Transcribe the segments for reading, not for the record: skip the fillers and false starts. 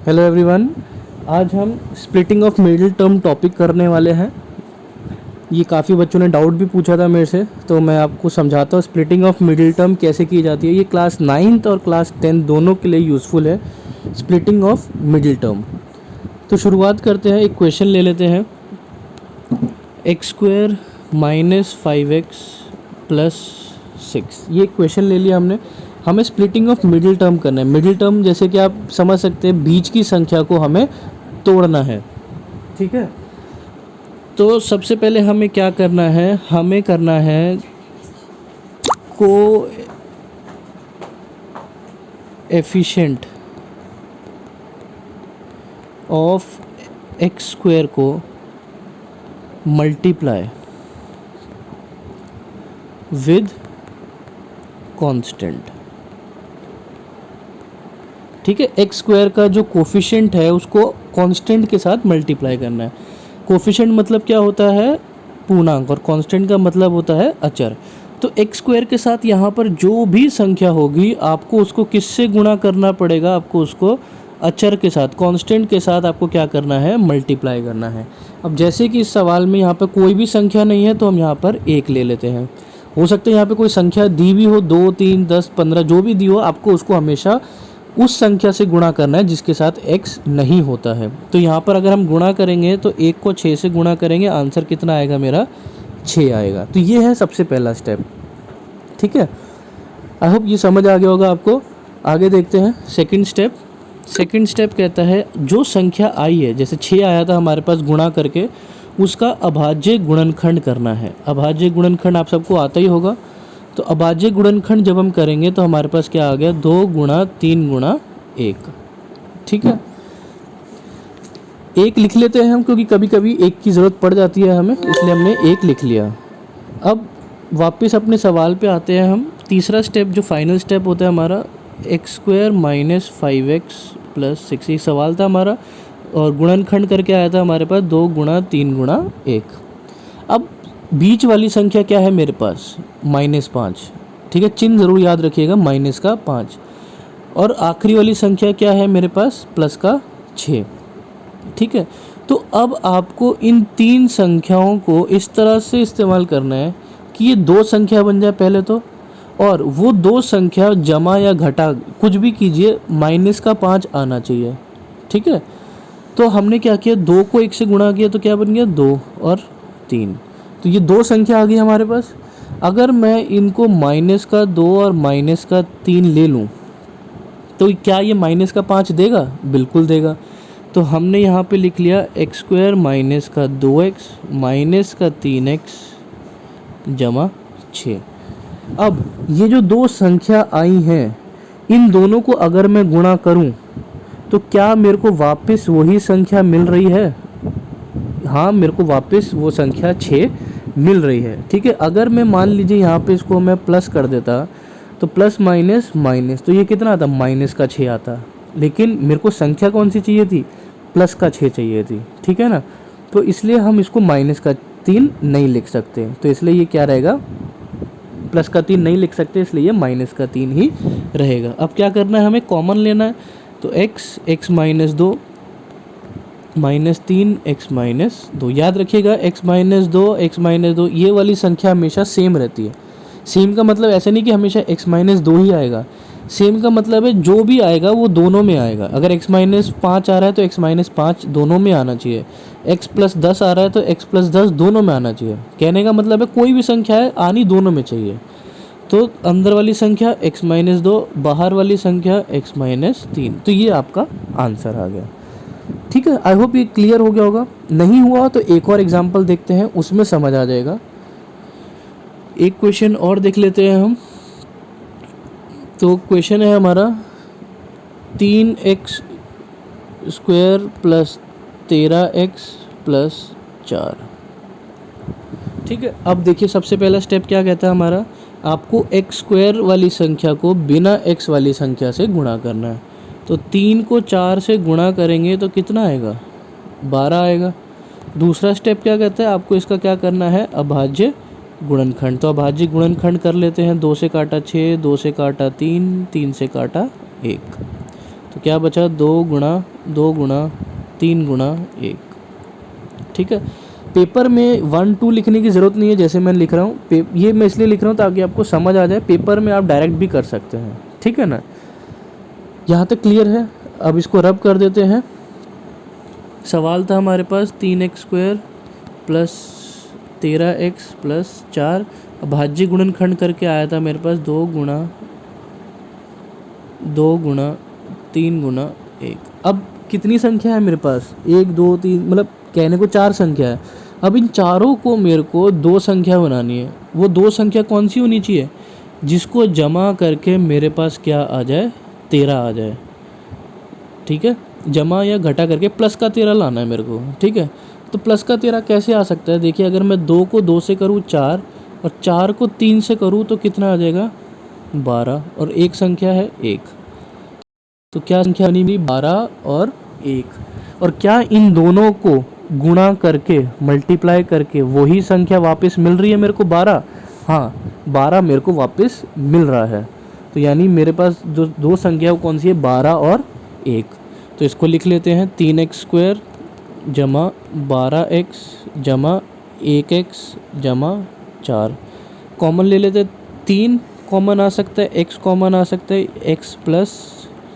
Hello everyone. आज हम splitting of middle term topic करने वाले हैं। ये काफ़ी बच्चों ने डाउट भी पूछा था मेरे से, तो मैं आपको समझाता हूँ स्प्लिटिंग ऑफ मिडिल टर्म कैसे की जाती है। ये क्लास 9th और क्लास 10 दोनों के लिए यूज़फुल है, स्प्लिटिंग ऑफ मिडिल टर्म। तो शुरुआत करते हैं, एक क्वेश्चन ले लेते हैं। X square minus 5x plus 6, ये क्वेश्चन ले लिया हमने। हमें स्प्लिटिंग ऑफ मिडिल टर्म करना है। मिडिल टर्म जैसे कि आप समझ सकते हैं, बीच की संख्या को हमें तोड़ना है, ठीक है। तो सबसे पहले हमें क्या करना है, हमें करना है को एफिशिएंट ऑफ एक्स स्क्वायर को मल्टीप्लाई विद कांस्टेंट, ठीक है। एक्स स्क्वायर का जो कोफिशिएंट है उसको कांस्टेंट के साथ मल्टीप्लाई करना है। कोफिशिएंट मतलब क्या होता है, पूर्णांक, और कांस्टेंट का मतलब होता है अचर। तो एक्स स्क्वायर के साथ यहाँ पर जो भी संख्या होगी आपको उसको किससे गुणा करना पड़ेगा, आपको उसको अचर के साथ, कांस्टेंट के साथ आपको क्या करना है, मल्टीप्लाई करना है। अब जैसे कि इस सवाल में यहाँ पर कोई भी संख्या नहीं है तो हम यहाँ पर 1 ले लेते हैं। हो सकता है यहाँ पे कोई संख्या दी भी हो, 2, 3, 10, 15 जो भी दी हो, आपको उसको हमेशा उस संख्या से गुणा करना है जिसके साथ x नहीं होता है। तो यहाँ पर अगर हम गुणा करेंगे तो 1 को 6 से गुणा करेंगे, आंसर कितना आएगा मेरा, 6 आएगा। तो ये है सबसे पहला स्टेप, ठीक है। आई होप ये समझ आ गया होगा आपको। आगे देखते हैं सेकंड स्टेप। सेकंड स्टेप कहता है जो संख्या आई है, जैसे 6 आया था हमारे पास, गुणा करके उसका अभाज्य गुणनखंड करना है। अभाज्य गुणनखंड आप सबको आता ही होगा। तो अभाज्य गुणनखंड जब हम करेंगे तो हमारे पास क्या आ गया, 2 गुणा 3 गुणा 1, ठीक है। 1 लिख लेते हैं हम, क्योंकि कभी कभी 1 की ज़रूरत पड़ जाती है हमें, इसलिए हमने 1 लिख लिया। अब वापस अपने सवाल पे आते हैं हम। तीसरा स्टेप जो फाइनल स्टेप होता है हमारा, x square minus 5x plus 6, ये सवाल था हमारा, और गुणनखंड करके आया था हमारे पास 2 गुणा 3 गुणा 1। अब बीच वाली संख्या क्या है मेरे पास, -5, ठीक है, चिन्ह ज़रूर याद रखिएगा, माइनस का 5। और आखिरी वाली संख्या क्या है मेरे पास, प्लस का 6, ठीक है। तो अब आपको इन 3 संख्याओं को इस तरह से इस्तेमाल करना है कि ये 2 संख्या बन जाए पहले तो, और वो 2 संख्या जमा या घटा कुछ भी कीजिए, -5 आना चाहिए, ठीक है। तो हमने क्या किया, 2 को 1 से गुणा किया तो क्या बन गया, 2 और 3। तो ये 2 संख्या आ गई हमारे पास। अगर मैं इनको -2 और -3 ले लूँ तो क्या ये -5 देगा, बिल्कुल देगा। तो हमने यहाँ पे लिख लिया एक्स स्क्वायर -2x -3x जमा 6। अब ये जो 2 संख्या आई हैं, इन दोनों को अगर मैं गुणा करूं तो क्या मेरे को वापस वही संख्या मिल रही है, हाँ मेरे को वापस वो संख्या 6 मिल रही है, ठीक है। अगर मैं मान लीजिए यहाँ पे इसको मैं प्लस कर देता तो प्लस माइनस माइनस, तो ये कितना आता, -6 आता। लेकिन मेरे को संख्या कौन सी चाहिए थी, +6 चाहिए थी, ठीक है ना। तो इसलिए हम इसको -3 नहीं लिख सकते, तो इसलिए ये क्या रहेगा, +3 नहीं लिख सकते, इसलिए ये -3 ही रहेगा। अब क्या करना है, हमें कॉमन लेना है। तो x -2 -3 x -2, याद रखिएगा x -2 ये वाली संख्या हमेशा सेम रहती है। सेम का मतलब ऐसा नहीं कि हमेशा x -2 ही आएगा, सेम का मतलब है जो भी आएगा वो दोनों में आएगा। अगर x -5 आ रहा है तो x -5 दोनों में आना चाहिए, x +10 आ रहा है तो x +10 दोनों में आना चाहिए। कहने का मतलब है कोई भी संख्या है आनी दोनों में चाहिए। तो अंदर वाली संख्या x -2, बाहर वाली संख्या x -3, तो ये आपका आंसर आ गया, ठीक है। आई होप ये क्लियर हो गया होगा। नहीं हुआ तो एक और एग्जांपल देखते हैं, उसमें समझ आ जाएगा। एक क्वेश्चन और देख लेते हैं हम। तो क्वेश्चन है हमारा 3x square plus 13x plus 4, ठीक है। अब देखिए सबसे पहला स्टेप क्या कहता है हमारा, आपको x स्क्वायर वाली संख्या को बिना x वाली संख्या से गुणा करना है। तो 3 को 4 से गुणा करेंगे तो कितना आएगा, 12 आएगा। दूसरा स्टेप क्या कहता है, आपको इसका क्या करना है, अभाज्य गुणनखंड। तो अभाज्य गुणनखंड कर लेते हैं, 2 से काटा 6, 2 से काटा 3, 3 से काटा 1, तो क्या बचा, 2 गुणा 2 गुणा 3 गुणा 1। ठीक है, पेपर में 1 2 लिखने की ज़रूरत नहीं है जैसे मैं लिख रहा हूँ। ये मैं इसलिए लिख रहा हूँ ताकि आपको समझ आ जाए, पेपर में आप डायरेक्ट भी कर सकते हैं। ठीक है ना, यहाँ तक क्लियर है। अब इसको रब कर देते हैं। सवाल था हमारे पास 3x² प्लस 13x प्लस 4, भाज्य गुणनखंड करके आया था मेरे पास 2 गुणा 3 गुणा 1। अब कितनी संख्या है मेरे पास, 1 2 3, मतलब कहने को 4 संख्या है। अब इन चारों को मेरे को 2 संख्या बनानी है। वो 2 संख्या कौन सी होनी चाहिए, जिसको जमा करके मेरे पास क्या आ जाए, 13 आ जाए। ठीक है, जमा या घटा करके प्लस का 13 लाना है मेरे को। ठीक है, तो प्लस का 13 कैसे आ सकता है, देखिए अगर मैं 2 को 2 से करूँ 4 और 4 को 3 से करूँ तो कितना आ जाएगा 12, और एक संख्या है 1। तो क्या संख्या बनी मेरी 12 और 1, और क्या इन दोनों को गुणा करके मल्टीप्लाई करके वही संख्या वापस मिल रही है मेरे को 12। हाँ, 12 मेरे को वापस मिल रहा है। तो यानी मेरे पास जो 2 संख्या वो कौन सी है, 12 और 1। तो इसको लिख लेते हैं 3x² जमा 12x जमा 1x जमा 4। कॉमन ले लेते, 3 कॉमन आ सकता है, x कॉमन आ सकता है, x प्लस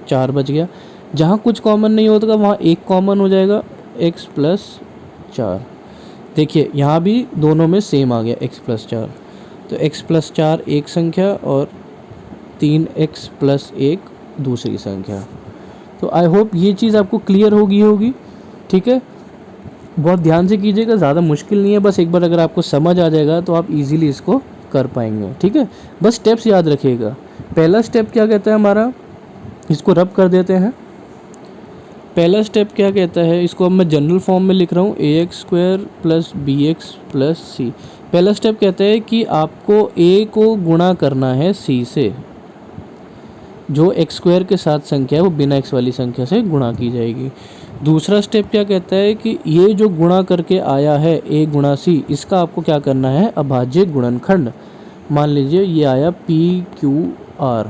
4 बच गया। जहाँ कुछ कॉमन नहीं होता वहाँ 1 कॉमन हो जाएगा, x प्लस 4। देखिए यहाँ भी दोनों में सेम आ गया x प्लस 4। तो x प्लस 4 एक संख्या और 3x प्लस 1 दूसरी संख्या। तो आई होप ये चीज़ आपको क्लियर होगी। ठीक है, बहुत ध्यान से कीजिएगा, ज़्यादा मुश्किल नहीं है। बस एक बार अगर आपको समझ आ जाएगा तो आप इजीली इसको कर पाएंगे। ठीक है, बस स्टेप्स याद रखिएगा। पहला स्टेप क्या कहता है हमारा, इसको रब कर देते हैं। पहला स्टेप क्या कहता है, इसको अब मैं जनरल फॉर्म में लिख रहा हूँ, ax² plus bx plus c। पहला स्टेप कहता है कि आपको a को गुणा करना है c से। जो x² के साथ संख्या है वो बिना x वाली संख्या से गुणा की जाएगी। दूसरा स्टेप क्या कहता है कि ये जो गुणा करके आया है a गुणा c, इसका आपको क्या करना है, अभाज्य गुणनखंड। मान लीजिए ये आया PQR,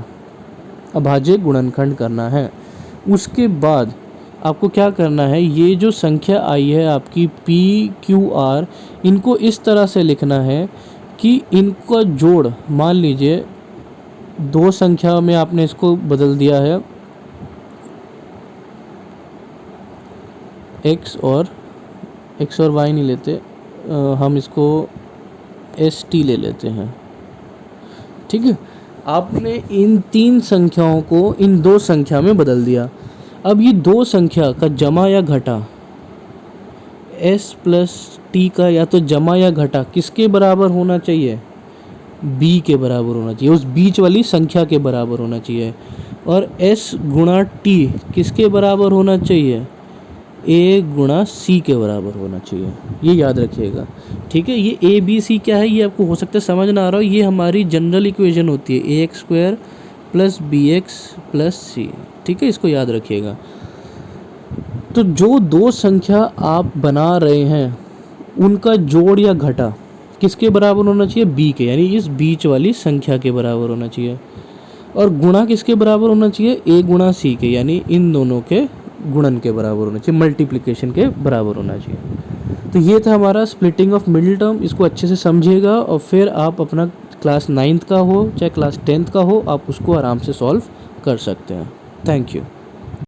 अभाज्य गुणनखंड करना है। उसके बाद आपको क्या करना है, ये जो संख्या आई है आपकी PQR, इनको इस तरह से लिखना है कि इनका जोड़, मान लीजिए 2 संख्या में आपने इसको बदल दिया है, x और y नहीं लेते, हम इसको ST ले लेते हैं। ठीक है, आपने इन 3 संख्याओं को इन 2 संख्या में बदल दिया। अब ये 2 संख्या का जमा या घटा, s प्लस t का या तो जमा या घटा किसके बराबर होना चाहिए, b के बराबर होना चाहिए, उस बीच वाली संख्या के बराबर होना चाहिए। और s गुणा t किसके बराबर होना चाहिए, a गुणा c के बराबर होना चाहिए। ये याद रखिएगा। ठीक है, ये a b c क्या है, ये आपको हो सकता है समझ ना आ रहा हो। ये हमारी जनरल इक्वेशन होती है, ax² plus bx plus c। ठीक है, इसको याद रखिएगा। तो जो 2 संख्या आप बना रहे हैं उनका जोड़ या घटा किसके बराबर होना चाहिए, b के, यानी इस बीच वाली संख्या के बराबर होना चाहिए। और गुणा किसके बराबर होना चाहिए, a गुणा c के, यानी इन दोनों के गुणन के बराबर होना चाहिए, मल्टीप्लिकेशन के बराबर होना चाहिए। तो ये था हमारा स्प्लिटिंग ऑफ मिडिल टर्म। इसको अच्छे से समझिएगा और फिर आप अपना क्लास 9th का हो चाहे क्लास 10th का हो, आप उसको आराम से सॉल्व कर सकते हैं। Thank you.